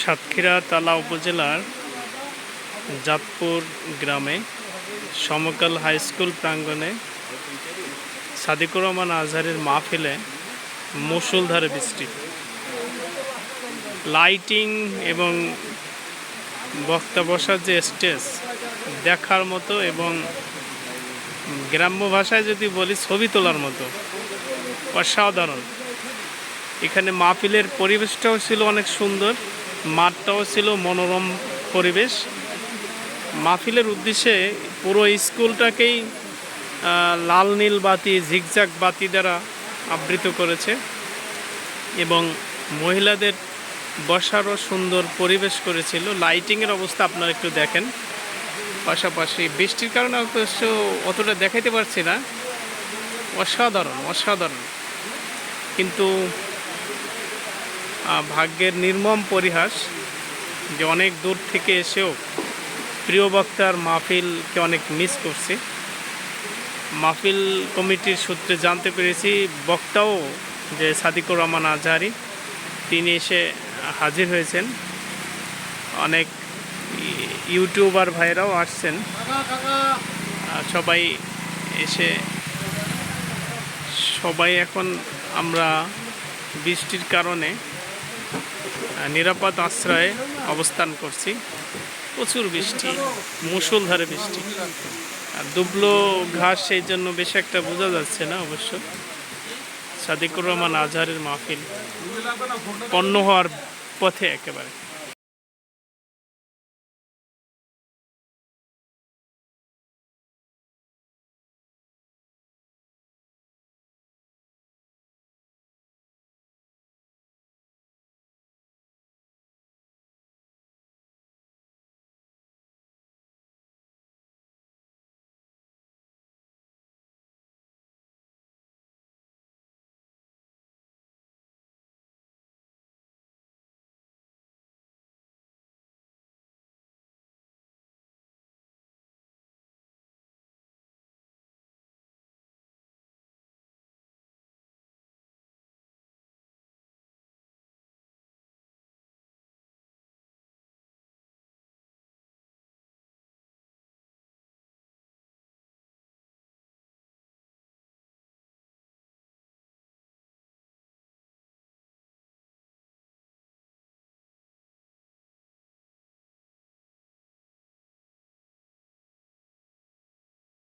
সাতক্ষীরা তালা উপজেলার জাতপুর গ্রামে সমকাল হাই স্কুল প্রাঙ্গণে সাদিকুর রহমান আজহারের মাহফিলে মুষলধারে বৃষ্টি, লাইটিং এবং বক্তা বসার যে স্টেজ দেখার মতো এবং গ্রাম্য ভাষায় যদি বলি ছবি তোলার মতো অসাধারণ। এখানে মাহফিলের পরিবেশটাও ছিল অনেক সুন্দর, মাঠটাও ছিল মনোরম পরিবেশ। মাহফিলের উদ্দেশ্যে পুরো স্কুলটাকেই লাল নীল বাতি, ঝিকঝাক বাতি দ্বারা আবৃত করেছে এবং মহিলাদের বসারও সুন্দর পরিবেশ করেছিল। লাইটিংয়ের অবস্থা আপনারা একটু দেখেন। পাশাপাশি বৃষ্টির কারণে অবশ্য অতটা দেখাইতে পারছি না। অসাধারণ অসাধারণ, কিন্তু ভাগ্যের নির্মম পরিহাস যে অনেক দূর থেকে এসেও প্রিয় বক্তার মাহফিলকে অনেক মিস করছি। মাহফিল কমিটির সূত্রে জানতে পেরেছি বক্তাও যে সাদিকুর রহমান আজহারি, তিনি এসে হাজির হয়েছেন। অনেক ইউটিউবার ভাইরাও আসছেন, সবাই এখন আমরা বৃষ্টির কারণে নিরাপদ আশ্রয়ে অবস্থান করছি। প্রচুর বৃষ্টি, মুষলধারে বৃষ্টি, আর দুবলো ঘাস, সেই জন্য বেশি একটা বোঝা যাচ্ছে না। অবশ্য সাদিকুর রহমান আজহারের মাহফিল পণ্য হওয়ার পথে একেবারে।